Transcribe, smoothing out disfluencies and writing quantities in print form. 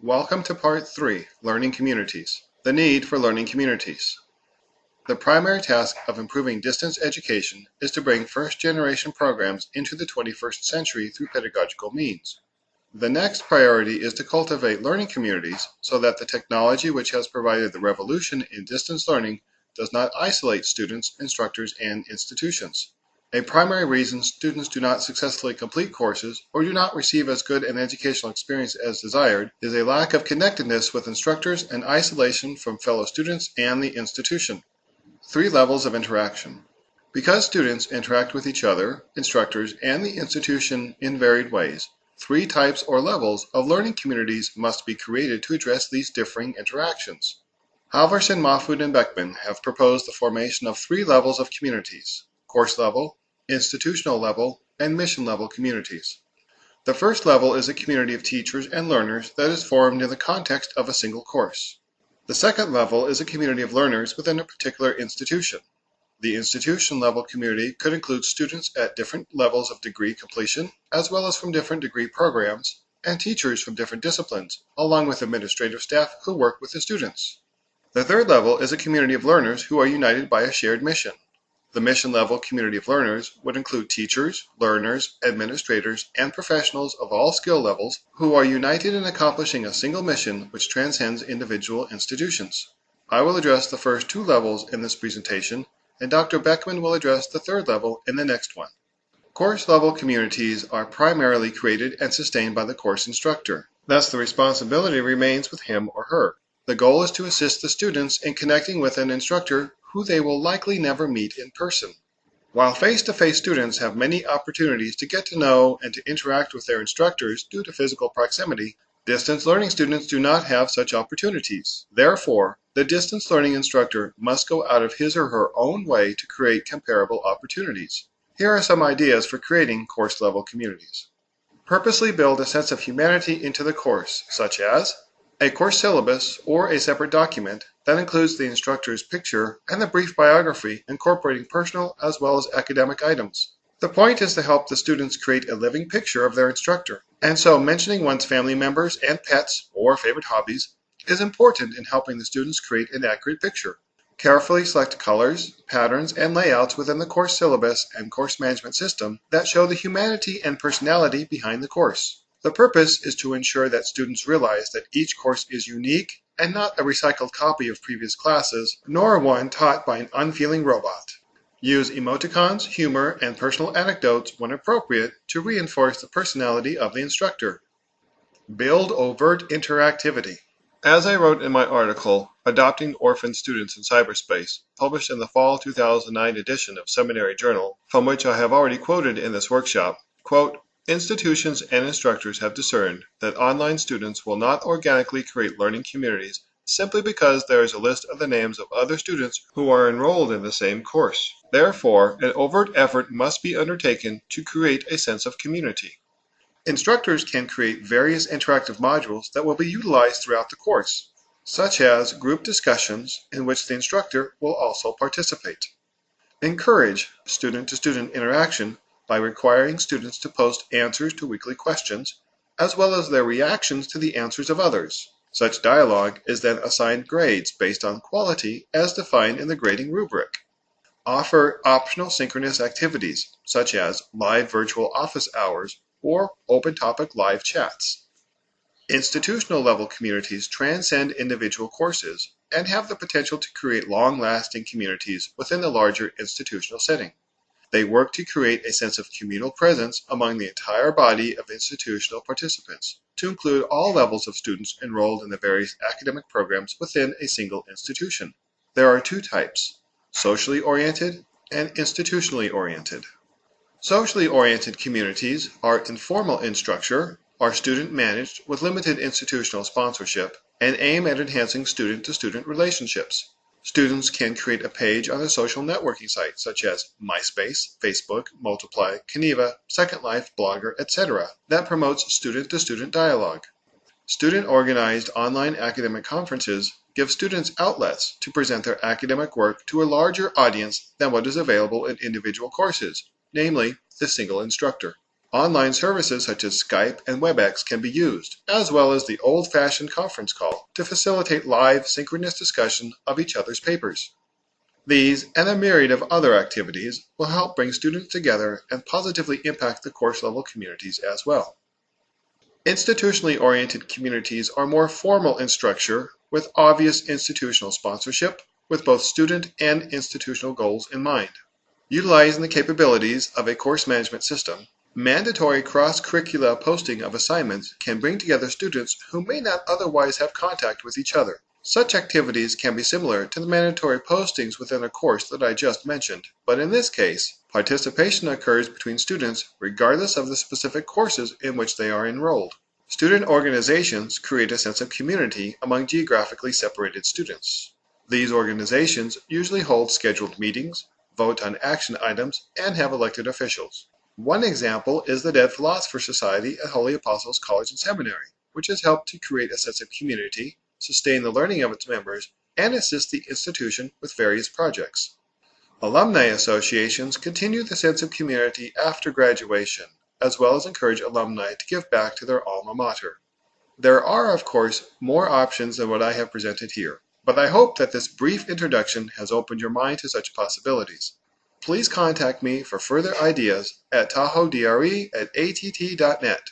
Welcome to Part 3, Learning Communities. The need for learning communities. The primary task of improving distance education is to bring first-generation programs into the 21st century through pedagogical means. The next priority is to cultivate learning communities so that the technology which has provided the revolution in distance learning does not isolate students, instructors, and institutions. A primary reason students do not successfully complete courses or do not receive as good an educational experience as desired is a lack of connectedness with instructors and isolation from fellow students and the institution. 3 levels of interaction. Because students interact with each other, instructors, and the institution in varied ways, 3 types or levels of learning communities must be created to address these differing interactions. Halvorsen, Mahfood, and Beckman have proposed the formation of 3 levels of communities: course level, institutional level, and mission level communities. The first level is a community of teachers and learners that is formed in the context of a single course. The second level is a community of learners within a particular institution. The institution level community could include students at different levels of degree completion, as well as from different degree programs, and teachers from different disciplines, along with administrative staff who work with the students. The third level is a community of learners who are united by a shared mission. The mission-level community of learners would include teachers, learners, administrators, and professionals of all skill levels who are united in accomplishing a single mission which transcends individual institutions. I will address the first 2 levels in this presentation, and Dr. Beckman will address the third level in the next one. Course-level communities are primarily created and sustained by the course instructor. Thus, the responsibility remains with him or her. The goal is to assist the students in connecting with an instructor who they will likely never meet in person. While face-to-face students have many opportunities to get to know and to interact with their instructors due to physical proximity, distance learning students do not have such opportunities. Therefore, the distance learning instructor must go out of his or her own way to create comparable opportunities. Here are some ideas for creating course-level communities. Purposely build a sense of humanity into the course, such as a course syllabus or a separate document that includes the instructor's picture and the brief biography incorporating personal as well as academic items. The point is to help the students create a living picture of their instructor, and so mentioning one's family members and pets or favorite hobbies is important in helping the students create an accurate picture. Carefully select colors, patterns, and layouts within the course syllabus and course management system that show the humanity and personality behind the course. The purpose is to ensure that students realize that each course is unique and not a recycled copy of previous classes, nor one taught by an unfeeling robot. Use emoticons, humor, and personal anecdotes when appropriate to reinforce the personality of the instructor. Build overt interactivity. As I wrote in my article, Adopting Orphaned Students in Cyberspace, published in the fall 2009 edition of Seminary Journal, from which I have already quoted in this workshop, quote, "Institutions and instructors have discerned that online students will not organically create learning communities simply because there is a list of the names of other students who are enrolled in the same course. Therefore, an overt effort must be undertaken to create a sense of community." Instructors can create various interactive modules that will be utilized throughout the course, such as group discussions in which the instructor will also participate. Encourage student-to-student interaction by requiring students to post answers to weekly questions, as well as their reactions to the answers of others. Such dialogue is then assigned grades based on quality as defined in the grading rubric. Offer optional synchronous activities, such as live virtual office hours or open topic live chats. Institutional level communities transcend individual courses and have the potential to create long-lasting communities within the larger institutional setting. They work to create a sense of communal presence among the entire body of institutional participants, to include all levels of students enrolled in the various academic programs within a single institution. There are 2 types: socially oriented and institutionally oriented. Socially oriented communities are informal in structure, are student-managed with limited institutional sponsorship, and aim at enhancing student-to-student relationships. Students can create a page on a social networking site such as MySpace, Facebook, Multiply, Caneva, Second Life, Blogger, etc. that promotes student-to-student dialogue. Student-organized online academic conferences give students outlets to present their academic work to a larger audience than what is available in individual courses, namely the single instructor. Online services such as Skype and WebEx can be used, as well as the old-fashioned conference call, to facilitate live, synchronous discussion of each other's papers. These and a myriad of other activities will help bring students together and positively impact the course-level communities as well. Institutionally oriented communities are more formal in structure, with obvious institutional sponsorship, with both student and institutional goals in mind. Utilizing the capabilities of a course management system, mandatory cross-curricula posting of assignments can bring together students who may not otherwise have contact with each other. Such activities can be similar to the mandatory postings within a course that I just mentioned, but in this case, participation occurs between students regardless of the specific courses in which they are enrolled. Student organizations create a sense of community among geographically separated students. These organizations usually hold scheduled meetings, vote on action items, and have elected officials. One example is the Dead Philosopher Society at Holy Apostles College and Seminary, which has helped to create a sense of community, sustain the learning of its members, and assist the institution with various projects. Alumni associations continue the sense of community after graduation, as well as encourage alumni to give back to their alma mater. There are, of course, more options than what I have presented here, but I hope that this brief introduction has opened your mind to such possibilities. Please contact me for further ideas at tahodre@att.net.